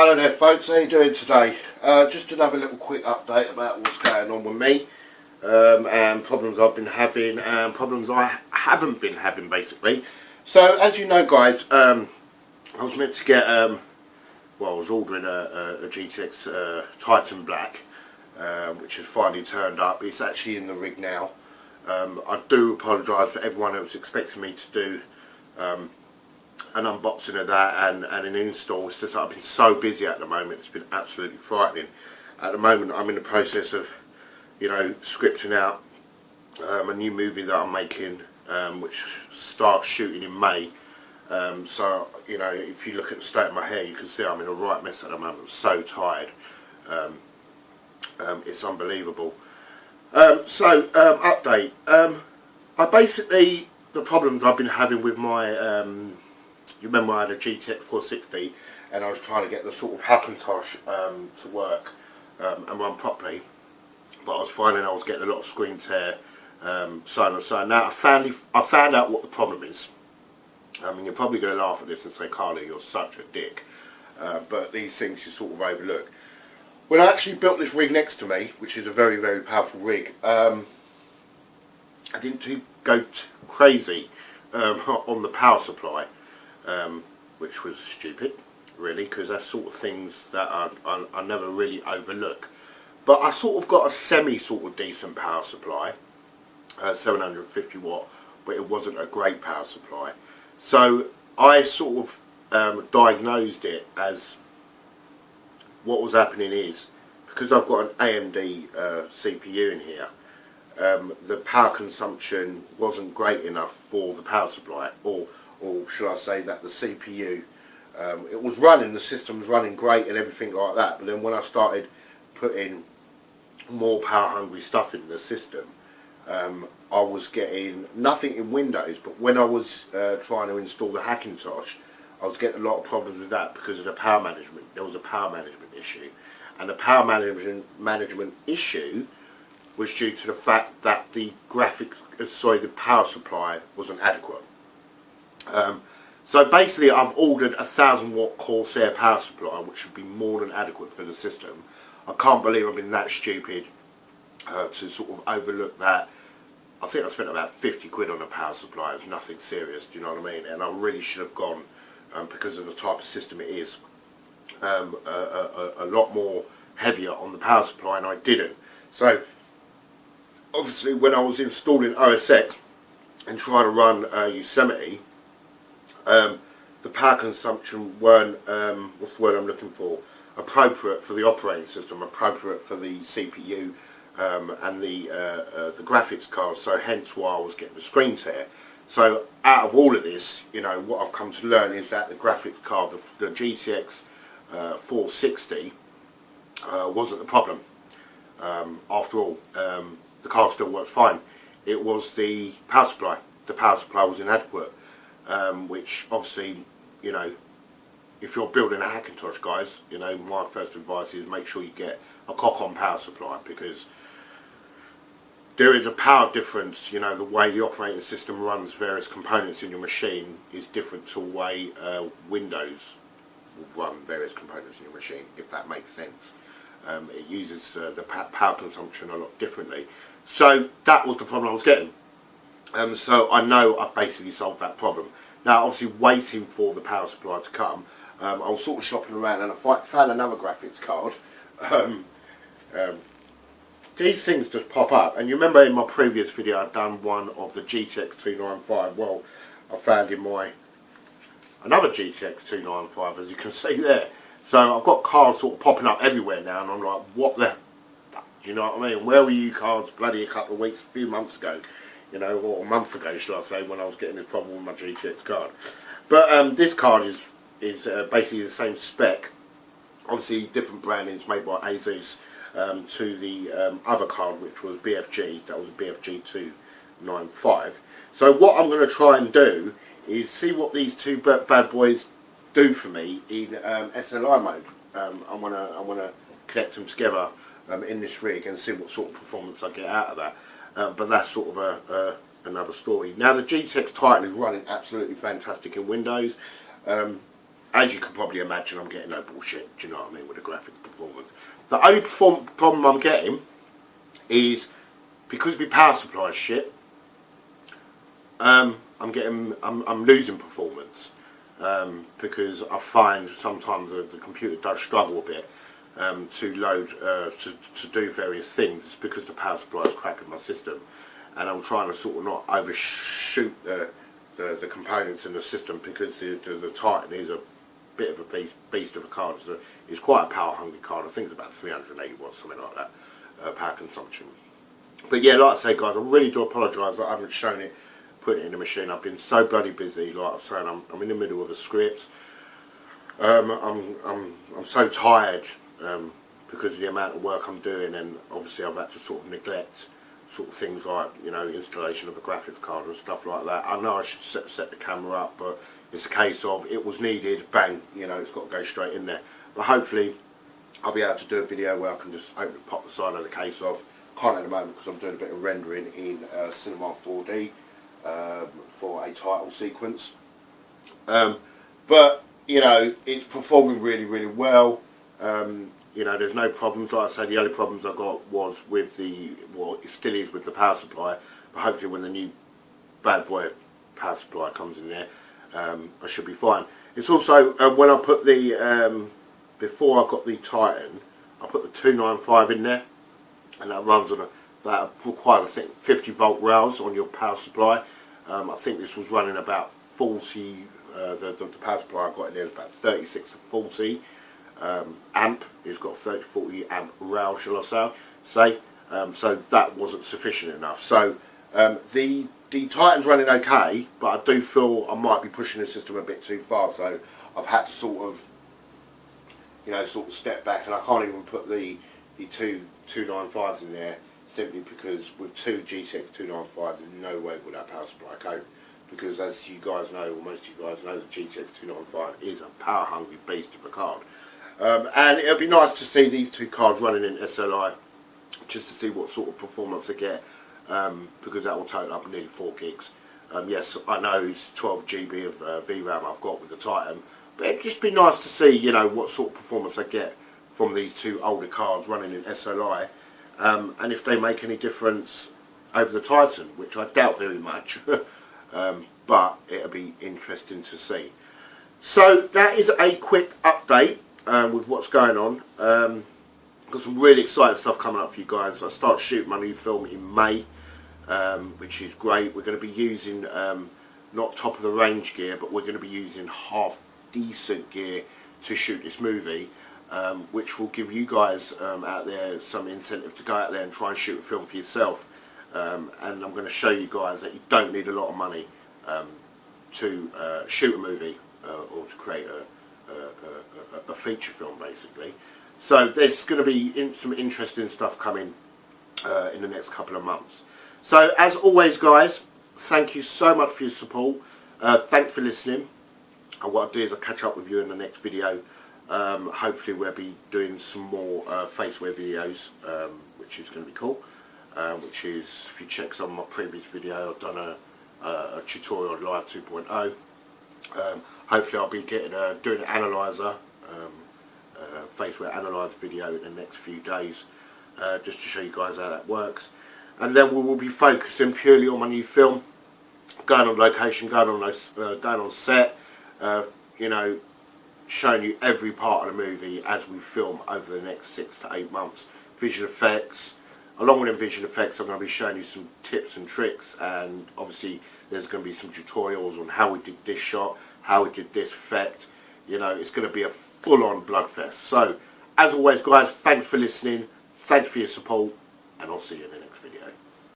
Hello there folks, how you doing today? Just another little quick update about what's going on with me and problems I've been having and problems I haven't been having basically. So as you know guys, I was meant to get, I was ordering a GTX Titan Black, which has finally turned up. It's actually in the rig now. I do apologise for everyone that was expecting me to do an unboxing of that and an install. It's just I've been so busy at the moment, it's been absolutely frightening. At the moment I'm in the process of, scripting out a new movie that I'm making, which starts shooting in May. So, if you look at the state of my hair, you can see I'm in a right mess at the moment. I'm so tired. It's unbelievable. Update. I basically, the problems I've been having with my, you remember I had a GTX 460 and I was trying to get the sort of Hackintosh to work and run properly, but I was finding I was getting a lot of screen tear, so on. Now I found out what the problem is. I mean, you're probably going to laugh at this and say, Carly, you're such a dick, but these things you sort of overlook. When I actually built this rig next to me, which is a very, very powerful rig, I didn't go crazy on the power supply, which was stupid, really, because that's sort of things that I never really overlook. But I sort of got a semi sort of decent power supply, 750 watt, but it wasn't a great power supply. So I sort of diagnosed it as what was happening is, because I've got an AMD CPU in here, the power consumption wasn't great enough for the power supply, or should I say that the CPU, it was running, the system was running great and everything like that, but then when I started putting more power hungry stuff in the system, I was getting nothing in Windows, but when I was trying to install the Hackintosh, I was getting a lot of problems with that because of the power management. There was a power management issue, and the power management issue was due to the fact that the the power supply wasn't adequate. So basically I've ordered a 1000 watt Corsair power supply, which should be more than adequate for the system. I can't believe I've been that stupid to sort of overlook that. I think I spent about 50 quid on a power supply. It's nothing serious, do you know what I mean? And I really should have gone, because of the type of system it is, a lot more heavier on the power supply, and I didn't. So obviously when I was installing OS X and trying to run Yosemite, the power consumption weren't, what's the word I'm looking for, appropriate for the operating system, appropriate for the CPU and the graphics card, so hence why I was getting the screen tear. So out of all of this, what I've come to learn is that the graphics card, the GTX 460, wasn't the problem. After all, the card still works fine. It was the power supply. The power supply was inadequate, which obviously, if you're building a Hackintosh, guys, my first advice is make sure you get a cock-on power supply, because there is a power difference. The way the operating system runs various components in your machine is different to the way Windows will run various components in your machine, if that makes sense. It uses the power consumption a lot differently. So that was the problem I was getting. So I know I've basically solved that problem. Now obviously waiting for the power supply to come, I was sort of shopping around and I found another graphics card. These things just pop up, and you remember in my previous video I'd done one of the GTX 295. Well, I found in another GTX 295, as you can see there. So I've got cards sort of popping up everywhere now, and I'm like, what the, do you know what I mean? Where were you cards bloody a couple of weeks, a few months ago, or a month ago, should I say, when I was getting this problem with my GTX card. But this card is basically the same spec, obviously different brandings made by Asus, to the other card, which was BFG. That was a BFG 295. So what I'm going to try and do is see what these two bad boys do for me in SLI mode. I want to connect them together in this rig and see what sort of performance I get out of that. But that's sort of another story. Now the GTX Titan is running absolutely fantastic in Windows. as you can probably imagine, I'm getting no bullshit, do you know what I mean, with the graphics performance. The only problem I'm getting is, because my power supply is shit, I'm losing performance, because I find sometimes the computer does struggle a bit to load, to do various things. It's because the power supply is crap in my system, and I'm trying to sort of not overshoot the components in the system, because the Titan is a bit of a beast of a card. It's quite a power hungry card. I think it's about 380 watts, something like that, power consumption. But yeah, like I say, guys, I really do apologise that I haven't shown it, put it in the machine. I've been so bloody busy. Like I'm saying, I'm in the middle of a script. I'm so tired because of the amount of work I'm doing, and obviously I've had to sort of neglect sort of things like, you know, installation of a graphics card and stuff like that. I know I should set the camera up, but it's a case of it was needed, bang, you know, it's got to go straight in there. But hopefully I'll be able to do a video where I can just pop the side of the case off. Can't at the moment because I'm doing a bit of rendering in Cinema 4D for a title sequence. But, you know, it's performing really, really well. You know, there's no problems. Like I say, the only problems I got was with it still is with the power supply. But hopefully when the new bad boy power supply comes in there, I should be fine. It's also, when I put the, before I got the Titan, I put the 295 in there, and that runs on that requires, I think, 50 volt rails on your power supply. I think this was running about 40, the power supply I got in there is about 36 to 40 amp. It's got 30 to 40 amp rail, shall I say. So that wasn't sufficient enough. So the Titan's running okay, but I do feel I might be pushing the system a bit too far. So I've had to sort of, you know, sort of step back, and I can't even put the two 295s in there, simply because with two GTX 295s, there's no way would that power supply cope. Because as you guys know, or most of you guys know, the GTX 295 is a power hungry beast of a card. And it'll be nice to see these two cards running in SLI, just to see what sort of performance they get, because that will total up nearly 4 gigs. Yes, I know it's 12 GB of VRAM I've got with the Titan, but it'd just be nice to see, you know, what sort of performance I get from these two older cards running in SLI, and if they make any difference over the Titan, which I doubt very much, but it'll be interesting to see. So that is a quick update with what's going on. Got some really exciting stuff coming up for you guys. I start shooting my new film in May, which is great. We're going to be using not top of the range gear, but we're going to be using half decent gear to shoot this movie, which will give you guys out there some incentive to go out there and try and shoot a film for yourself. And I'm going to show you guys that you don't need a lot of money to shoot a movie or to create a feature film, basically. So there's going to be some interesting stuff coming in the next couple of months. So as always, guys, thank you so much for your support. Thanks for listening. And what I'll do is I'll catch up with you in the next video. Hopefully we'll be doing some more faceware videos, which is going to be cool. Which is, if you check some of my previous video, I've done a tutorial on Live 2.0. Hopefully I'll be doing an analyzer, faceware analyzer video in the next few days, just to show you guys how that works. And then we will be focusing purely on my new film, going on location, going on set, you know, showing you every part of the movie as we film over the next 6 to 8 months. Visual effects. Along with the visual effects, I'm going to be showing you some tips and tricks, and obviously there's going to be some tutorials on how we did this shot, how we did this effect. You know, it's going to be a full-on bloodfest. So, as always, guys, thanks for listening, thanks for your support, and I'll see you in the next video.